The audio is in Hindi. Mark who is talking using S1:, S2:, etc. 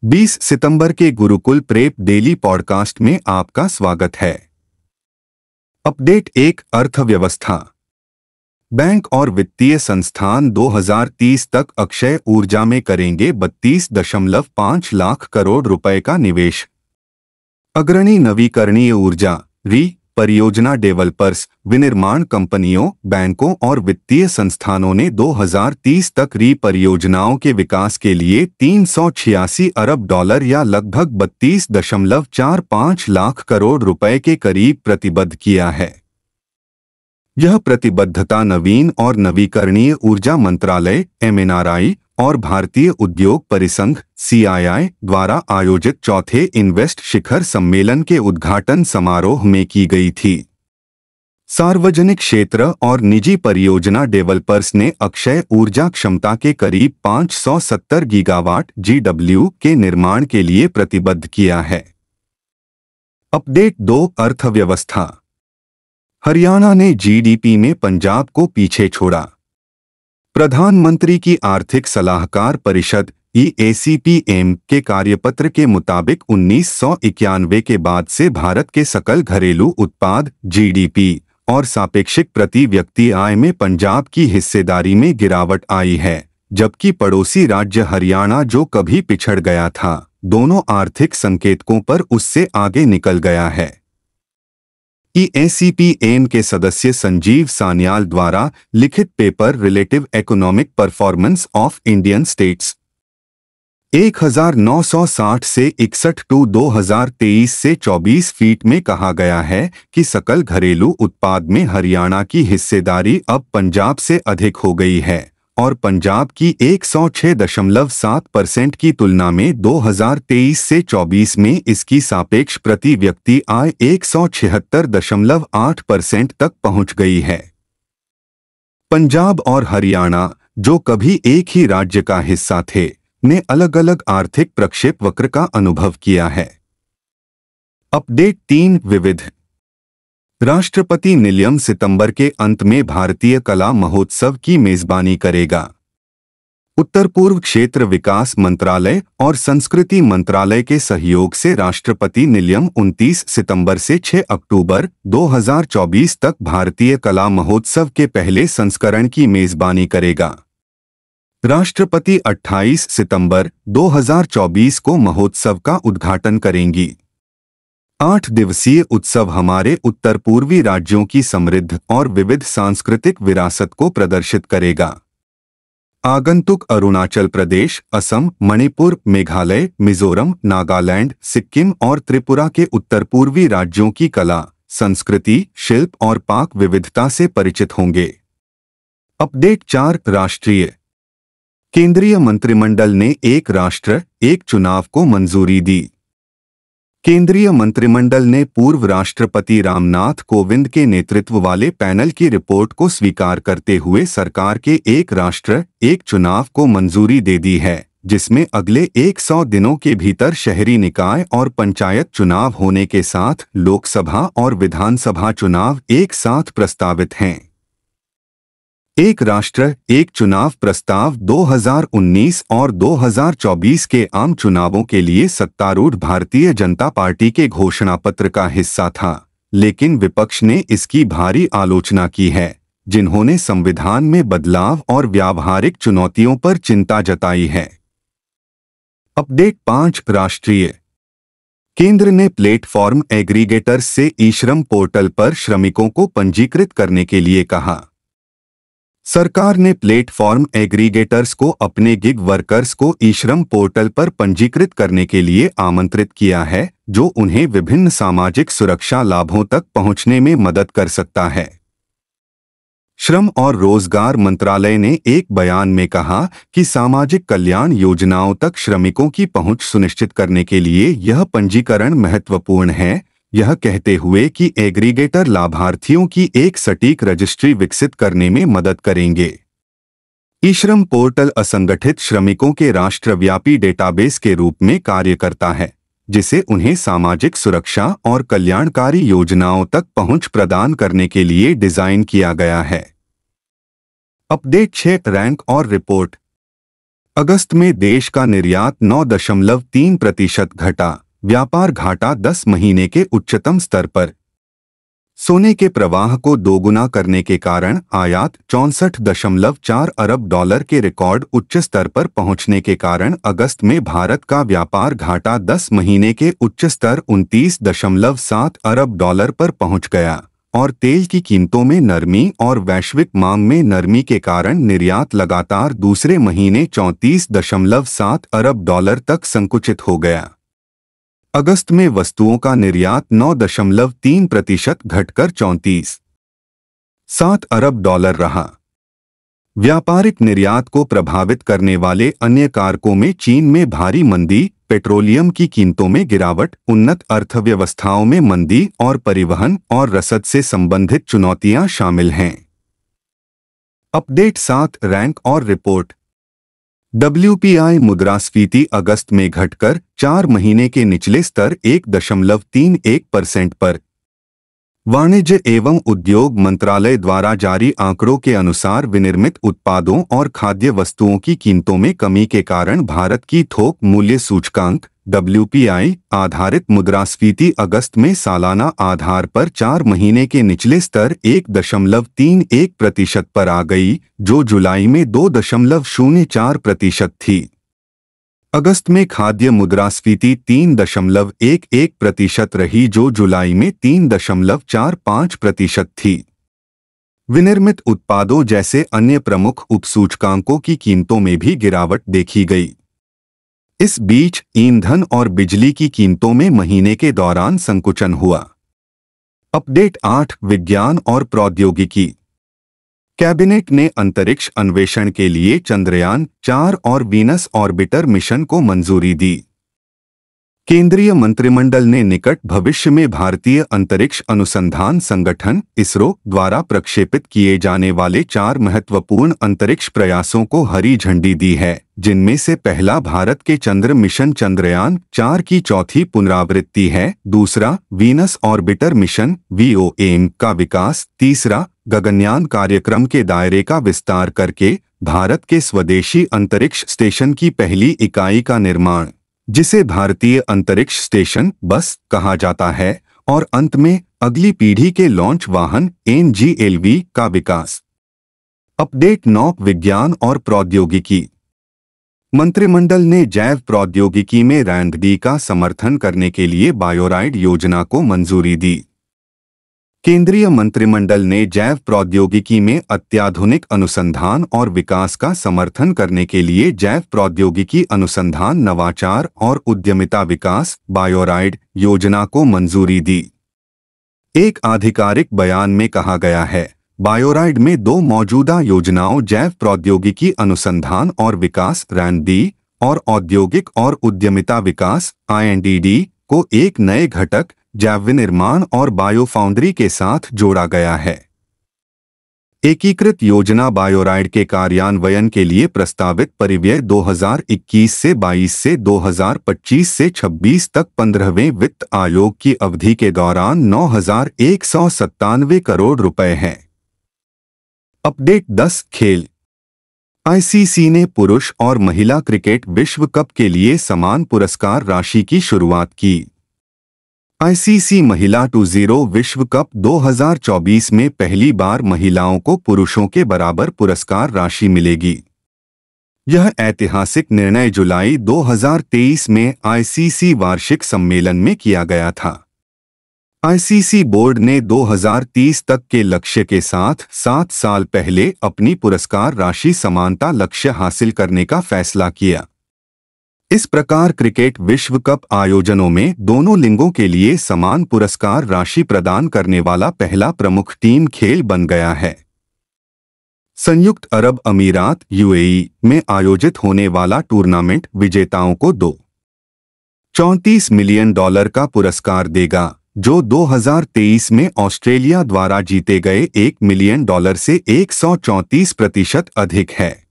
S1: 20 सितंबर के गुरुकुल प्रेप डेली पॉडकास्ट में आपका स्वागत है। अपडेट 1 अर्थव्यवस्था। बैंक और वित्तीय संस्थान 2030 तक अक्षय ऊर्जा में करेंगे 32.5 लाख करोड़ रुपए का निवेश। अग्रणी नवीकरणीय ऊर्जा परियोजना डेवलपर्स, विनिर्माण कंपनियों, बैंकों और वित्तीय संस्थानों ने 2030 तक परियोजनाओं के विकास के लिए 386 अरब डॉलर या लगभग 32.45 लाख करोड़ रुपए के करीब प्रतिबद्ध किया है। यह प्रतिबद्धता नवीन और नवीकरणीय ऊर्जा मंत्रालय (MNRI) और भारतीय उद्योग परिसंघ (CII) द्वारा आयोजित चौथे इन्वेस्ट शिखर सम्मेलन के उद्घाटन समारोह में की गई थी। सार्वजनिक क्षेत्र और निजी परियोजना डेवलपर्स ने अक्षय ऊर्जा क्षमता के करीब 570 गीगावाट (GW) के निर्माण के लिए प्रतिबद्ध किया है। अपडेट 2 अर्थव्यवस्था। हरियाणा ने GDP में पंजाब को पीछे छोड़ा। प्रधानमंत्री की आर्थिक सलाहकार परिषद (EACPM) के कार्यपत्र के मुताबिक 1991 के बाद से भारत के सकल घरेलू उत्पाद (GDP) और सापेक्षिक प्रति व्यक्ति आय में पंजाब की हिस्सेदारी में गिरावट आई है, जबकि पड़ोसी राज्य हरियाणा, जो कभी पिछड़ गया था, दोनों आर्थिक संकेतकों पर उससे आगे निकल गया है। EACPM के सदस्य संजीव सान्याल द्वारा लिखित paper relative economic performance of Indian states 1960 से 61 टू 2023 से 24 फीट में कहा गया है कि सकल घरेलू उत्पाद में हरियाणा की हिस्सेदारी अब पंजाब से अधिक हो गई है और पंजाब की 106.7% की तुलना में 2023 से 24 में इसकी सापेक्ष प्रति व्यक्ति आय 176.8% तक पहुंच गई है। पंजाब और हरियाणा, जो कभी एक ही राज्य का हिस्सा थे, ने अलग अलग आर्थिक प्रक्षेप वक्र का अनुभव किया है। अपडेट 3 विविध। राष्ट्रपति निलयम सितंबर के अंत में भारतीय कला महोत्सव की मेजबानी करेगा। उत्तर पूर्व क्षेत्र विकास मंत्रालय और संस्कृति मंत्रालय के सहयोग से राष्ट्रपति निलयम 29 सितंबर से 6 अक्टूबर 2024 तक भारतीय कला महोत्सव के पहले संस्करण की मेजबानी करेगा। राष्ट्रपति 28 सितंबर 2024 को महोत्सव का उद्घाटन करेंगी। 8 दिवसीय उत्सव हमारे उत्तर पूर्वी राज्यों की समृद्ध और विविध सांस्कृतिक विरासत को प्रदर्शित करेगा। आगंतुक अरुणाचल प्रदेश, असम, मणिपुर, मेघालय, मिजोरम, नागालैंड, सिक्किम और त्रिपुरा के उत्तर पूर्वी राज्यों की कला, संस्कृति, शिल्प और पाक विविधता से परिचित होंगे। अपडेट 4 राष्ट्रीय। केंद्रीय मंत्रिमंडल ने एक राष्ट्र, एक चुनाव को मंजूरी दी। केंद्रीय मंत्रिमंडल ने पूर्व राष्ट्रपति रामनाथ कोविंद के नेतृत्व वाले पैनल की रिपोर्ट को स्वीकार करते हुए सरकार के एक राष्ट्र, एक चुनाव को मंजूरी दे दी है, जिसमें अगले 100 दिनों के भीतर शहरी निकाय और पंचायत चुनाव होने के साथ लोकसभा और विधानसभा चुनाव एक साथ प्रस्तावित हैं। एक राष्ट्र, एक चुनाव प्रस्ताव 2019 और 2024 के आम चुनावों के लिए सत्तारूढ़ भारतीय जनता पार्टी के घोषणापत्र का हिस्सा था, लेकिन विपक्ष ने इसकी भारी आलोचना की है, जिन्होंने संविधान में बदलाव और व्यावहारिक चुनौतियों पर चिंता जताई है। अपडेट 5 राष्ट्रीय। केंद्र ने प्लेटफॉर्म एग्रीगेटर्स से ई-श्रम पोर्टल पर श्रमिकों को पंजीकृत करने के लिए कहा। सरकार ने प्लेटफॉर्म एग्रीगेटर्स को अपने गिग वर्कर्स को ई-श्रम पोर्टल पर पंजीकृत करने के लिए आमंत्रित किया है, जो उन्हें विभिन्न सामाजिक सुरक्षा लाभों तक पहुंचने में मदद कर सकता है। श्रम और रोजगार मंत्रालय ने एक बयान में कहा कि सामाजिक कल्याण योजनाओं तक श्रमिकों की पहुंच सुनिश्चित करने के लिए यह पंजीकरण महत्वपूर्ण है, यह कहते हुए कि एग्रीगेटर लाभार्थियों की एक सटीक रजिस्ट्री विकसित करने में मदद करेंगे। ई-श्रम पोर्टल असंगठित श्रमिकों के राष्ट्रव्यापी डेटाबेस के रूप में कार्य करता है, जिसे उन्हें सामाजिक सुरक्षा और कल्याणकारी योजनाओं तक पहुंच प्रदान करने के लिए डिजाइन किया गया है। अपडेट 6 रैंक और रिपोर्ट। अगस्त में देश का निर्यात 9.3% घटा, व्यापार घाटा 10 महीने के उच्चतम स्तर पर। सोने के प्रवाह को दोगुना करने के कारण आयात 64.4 अरब डॉलर के रिकॉर्ड उच्च स्तर पर पहुंचने के कारण अगस्त में भारत का व्यापार घाटा 10 महीने के उच्च स्तर 29.7 अरब डॉलर पर पहुंच गया और तेल की कीमतों में नरमी और वैश्विक मांग में नरमी के कारण निर्यात लगातार दूसरे महीने 34.7 अरब डॉलर तक संकुचित हो गया। अगस्त में वस्तुओं का निर्यात 9.3% घटकर 34.7 अरब डॉलर रहा। व्यापारिक निर्यात को प्रभावित करने वाले अन्य कारकों में चीन में भारी मंदी, पेट्रोलियम की कीमतों में गिरावट, उन्नत अर्थव्यवस्थाओं में मंदी और परिवहन और रसद से संबंधित चुनौतियां शामिल हैं। अपडेट 7 रैंक और रिपोर्ट। WPI मुद्रास्फीति अगस्त में घटकर 4 महीने के निचले स्तर 1.31% पर। वाणिज्य एवं उद्योग मंत्रालय द्वारा जारी आंकड़ों के अनुसार विनिर्मित उत्पादों और खाद्य वस्तुओं की कीमतों में कमी के कारण भारत की थोक मूल्य सूचकांक WPI आधारित मुद्रास्फीति अगस्त में सालाना आधार पर 4 महीने के निचले स्तर 1.31% पर आ गई, जो जुलाई में 2.04% थी। अगस्त में खाद्य मुद्रास्फीति 3.11% रही, जो जुलाई में 3.45% थी। विनिर्मित उत्पादों जैसे अन्य प्रमुख उपसूचकांकों की कीमतों में भी गिरावट देखी गई। इस बीच ईंधन और बिजली की कीमतों में महीने के दौरान संकुचन हुआ। अपडेट 8 विज्ञान और प्रौद्योगिकी। कैबिनेट ने अंतरिक्ष अन्वेषण के लिए चंद्रयान 4 और वीनस ऑर्बिटर मिशन को मंजूरी दी। केंद्रीय मंत्रिमंडल ने निकट भविष्य में भारतीय अंतरिक्ष अनुसंधान संगठन इसरो द्वारा प्रक्षेपित किए जाने वाले 4 महत्वपूर्ण अंतरिक्ष प्रयासों को हरी झंडी दी है, जिनमें से पहला भारत के चंद्र मिशन चंद्रयान 4 की चौथी पुनरावृत्ति है, दूसरा वीनस ऑर्बिटर मिशन VOM का विकास, तीसरा गगनयान कार्यक्रम के दायरे का विस्तार करके भारत के स्वदेशी अंतरिक्ष स्टेशन की पहली इकाई का निर्माण, जिसे भारतीय अंतरिक्ष स्टेशन बस कहा जाता है, और अंत में अगली पीढ़ी के लॉन्च वाहन NGLV का विकास। अपडेट 9 विज्ञान और प्रौद्योगिकी। मंत्रिमंडल ने जैव प्रौद्योगिकी में R&D का समर्थन करने के लिए बायोराइड योजना को मंजूरी दी। केंद्रीय मंत्रिमंडल ने जैव प्रौद्योगिकी में अत्याधुनिक अनुसंधान और विकास का समर्थन करने के लिए जैव प्रौद्योगिकी अनुसंधान नवाचार और उद्यमिता विकास बायोराइड योजना को मंजूरी दी। एक आधिकारिक बयान में कहा गया है, बायोराइड में 2 मौजूदा योजनाओं जैव प्रौद्योगिकी अनुसंधान और विकास R&D और औद्योगिक और उद्यमिता विकास INDD को एक नए घटक जैव विनिर्माण और बायो फाउंड्री के साथ जोड़ा गया है। एकीकृत योजना बायोराइड के कार्यान्वयन के लिए प्रस्तावित परिव्यय 2021 से 22 से 2025 से 26 तक 15वें वित्त आयोग की अवधि के दौरान 9,197 करोड़ रुपए हैं। अपडेट 10 खेल। ICC ने पुरुष और महिला क्रिकेट विश्व कप के लिए समान पुरस्कार राशि की शुरुआत की। ICC महिला 2-0 विश्व कप 2024 में पहली बार महिलाओं को पुरुषों के बराबर पुरस्कार राशि मिलेगी। यह ऐतिहासिक निर्णय जुलाई 2023 में ICC वार्षिक सम्मेलन में किया गया था। ICC बोर्ड ने 2030 तक के लक्ष्य के साथ 7 साल पहले अपनी पुरस्कार राशि समानता लक्ष्य हासिल करने का फैसला किया। इस प्रकार क्रिकेट विश्व कप आयोजनों में दोनों लिंगों के लिए समान पुरस्कार राशि प्रदान करने वाला पहला प्रमुख टीम खेल बन गया है। संयुक्त अरब अमीरात UAE में आयोजित होने वाला टूर्नामेंट विजेताओं को $34 मिलियन का पुरस्कार देगा, जो 2023 में ऑस्ट्रेलिया द्वारा जीते गए $1 मिलियन से 134% अधिक है।